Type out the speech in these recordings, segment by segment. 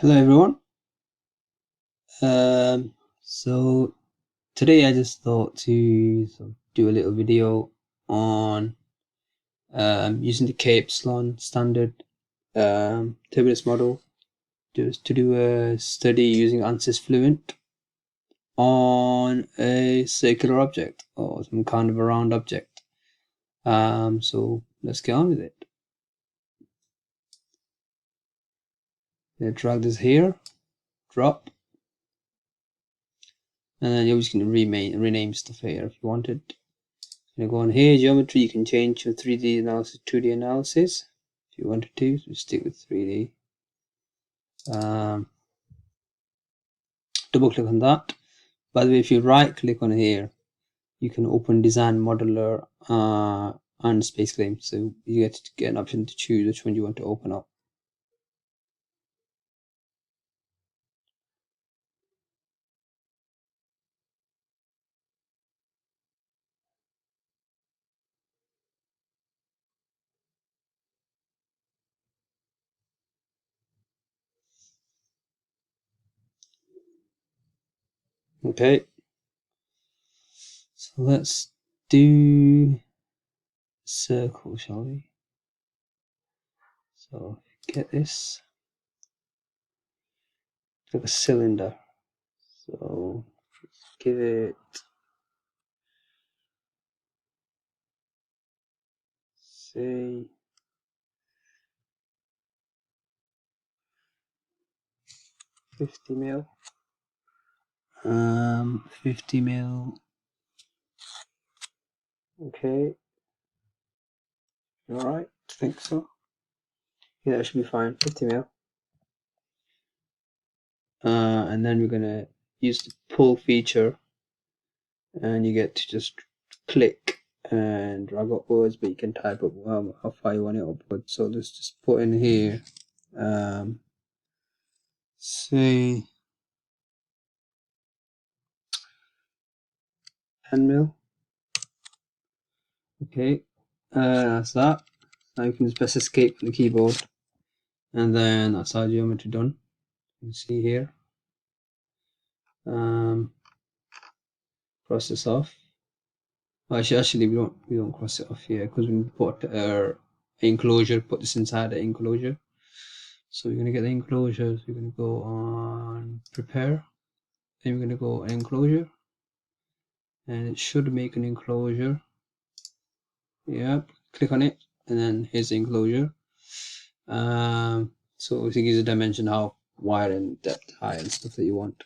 Hello everyone. So today I just thought to do a little video on using the K-epsilon standard turbulence model to do a study using ANSYS Fluent on a circular object or some kind of a round object. So let's get on with it. Drag this here, drop, and then you're just going to rename stuff here if you wanted. You go on here, geometry, you can change your 3D analysis, 2D analysis if you wanted to. So stick with 3D. Double click on that. By the way, if you right click on here, you can open design modeler and space claim. So you get an option to choose which one you want to open up. Okay. So let's do circle, shall we? So get this. It's like a cylinder. So give it, say, 50 mil. 50 mil. Okay. Alright, I think so. Yeah, that should be fine. 50 mil. And then we're gonna use the pull feature, and you get to just click and drag upwards, but you can type up how far you want it upwards. So let's just put in here, say 10 mil. Okay, that's that. Now you can just press escape from the keyboard, and then that's our geometry done. You can see here. Cross this off. Actually, we don't cross it off here because we put our enclosure. Put this inside the enclosure. So we're gonna get the enclosure. So we're gonna go on prepare. Then we're gonna go on enclosure, and it should make an enclosure. Yep. Click on it, and then here's the enclosure. So it gives a dimension how wide and depth, height, and stuff that you want.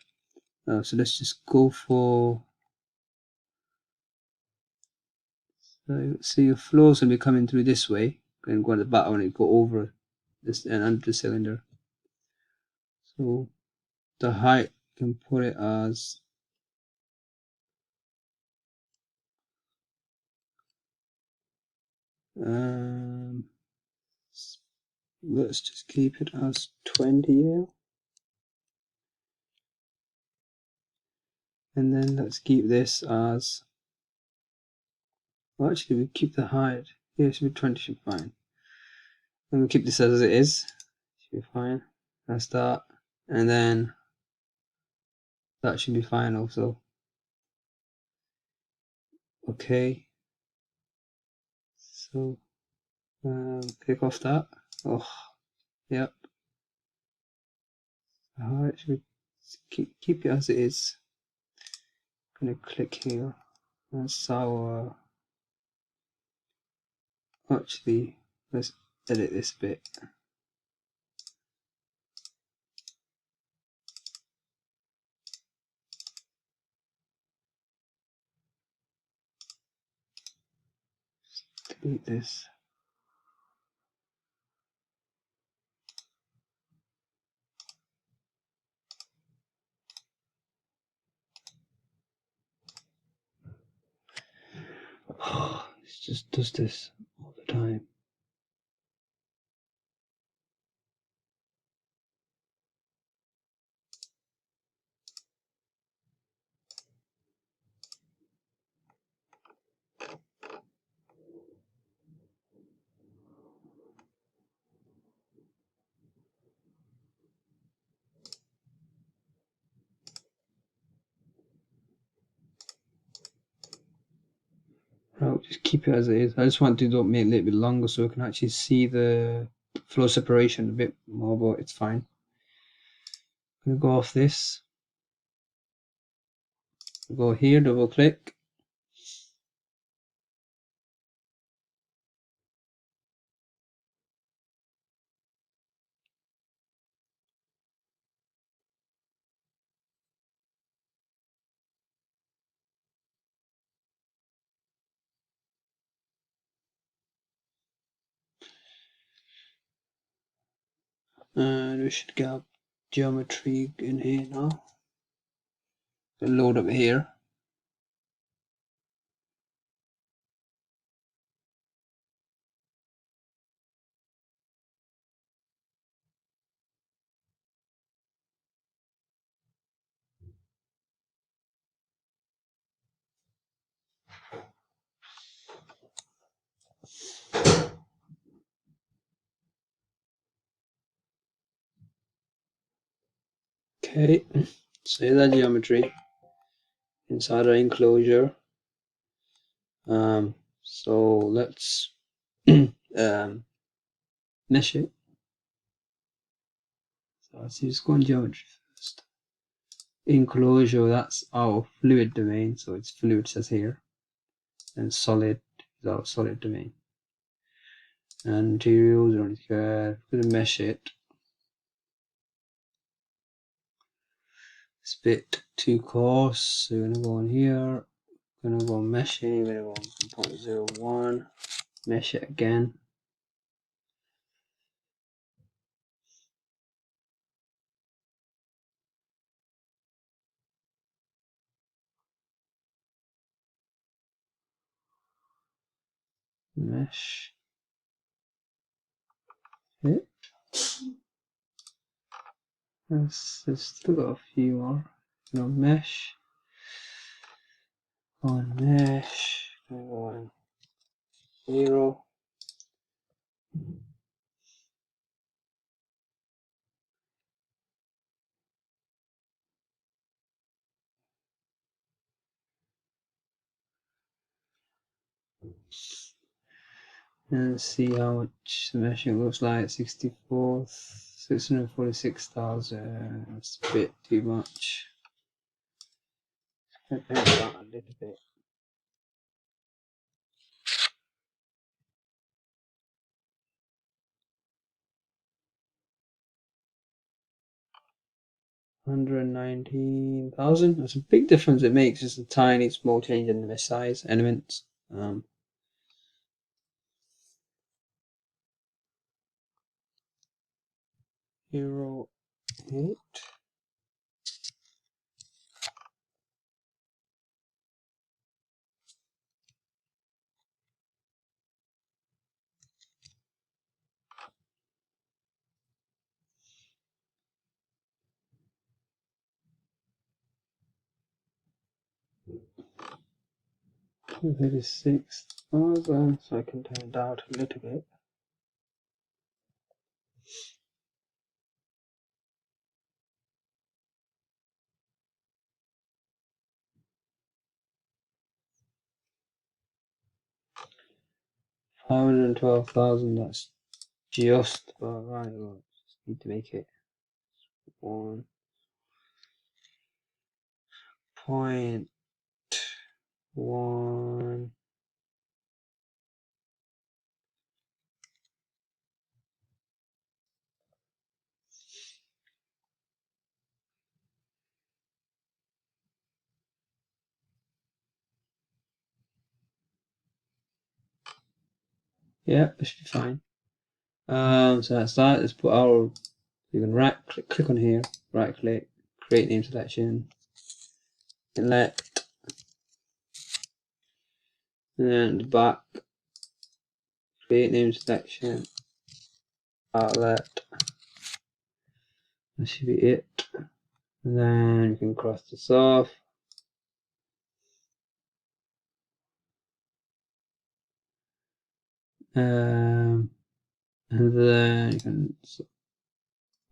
So let's just go for. So your flows will be coming through this way, and go at the bottom and go over this and under the cylinder. So the height, you can put it as let's just keep it as 20 here, and then let's keep this as, well, actually we keep the height, yeah, it should be 20, should be fine. And we keep this as it is, should be fine. That's that, and then that should be fine also. Okay, so click off that. Oh, yep. Alright, should we keep it as it is? I'm gonna click here. That's our, actually, let's edit this bit. Delete this. It just does this all the time. keep it as it is. I just want to make it a little bit longer so we can actually see the flow separation a bit more, but it's fine. I'm going to go off this. Go here, double click. And we should get geometry in here now. Load up here. Okay, save that geometry inside our enclosure. So let's mesh it. So let's just go on geometry first. Enclosure, that's our fluid domain, so it's fluid says here, and solid is our solid domain. And materials, we're going to mesh it. It's a bit too coarse, so we're going to go on here. We're going to go on meshing. We're going to go on 0.01. Mesh it again. Mesh it. There's still got a few more. Mesh. On mesh. Go on 0. And see how much the meshing looks like. 646,000. That's a bit too much. Let's bring it down a little bit. $119,000. That's a big difference it makes. Just a tiny small change in the mesh size elements. 0.8. That is 6,000, so I can turn it out a little bit. $512,000, that's just about right. We'll just need to make it 1.1. Yeah, this should be fine. So that's that. Let's put our. You can click on here, right click, create name selection, inlet, and then the back, create name selection, outlet. That should be it. And then you can cross this off. And then you can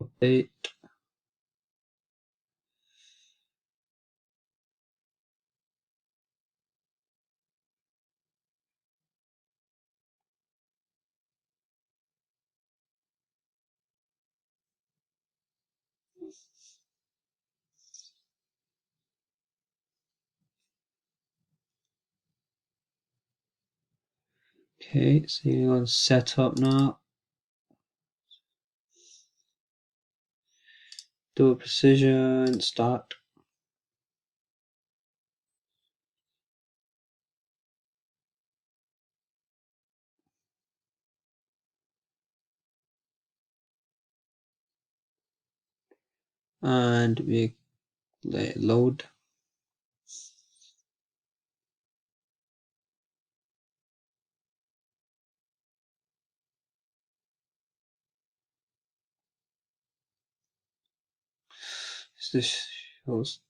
update. Okay, so you're going to set up now. Double precision, start. And we let it load. This shows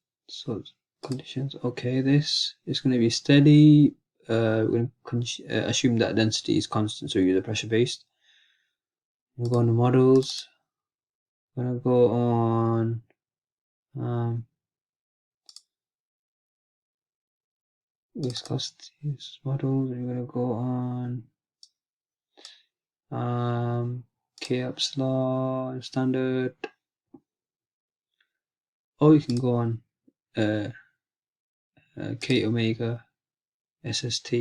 conditions. Okay, this is going to be steady. We're going to assume that density is constant, so use a pressure based. We'll go on the models. We're going to go on viscosity models. We're going to go on K epsilon standard. Or you can go on K omega SST.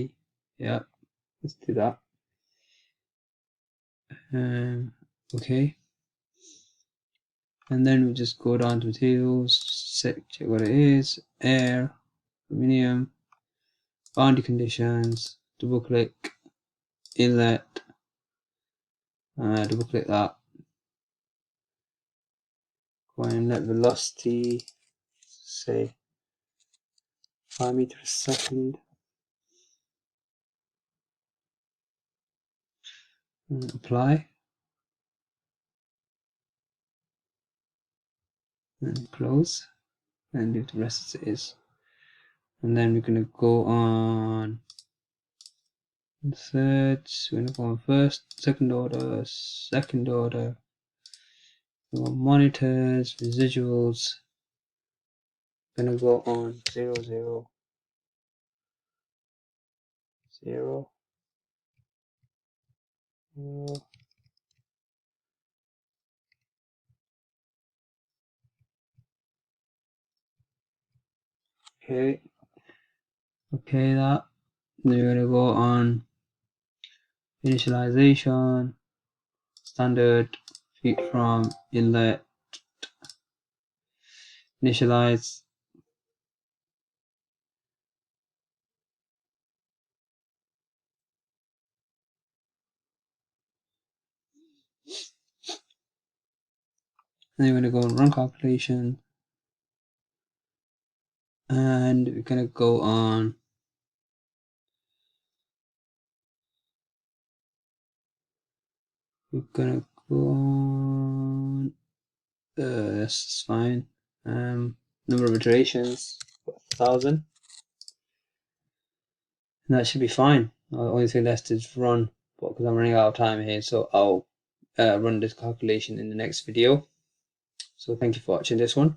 Yeah, let's do that. Okay. And then we just go down to materials, check what it is, air, aluminum, boundary conditions, double click, inlet, double click that, go on inlet velocity, say 5 meters a second, and apply, and close, and leave the rest as it is. And then we're going to go on search, we're going to go on first, second order, go on monitors, residuals, going to go on 0, 0, 0, 0. Okay, that. Then we're going to go on initialization, standard, feed from inlet, initialize. And then we're going to go on run calculation. And we're going to go on that's fine. Number of iterations, 1,000. And that should be fine. The only thing left is run, but because I'm running out of time here, so I'll run this calculation in the next video. So thank you for watching this one.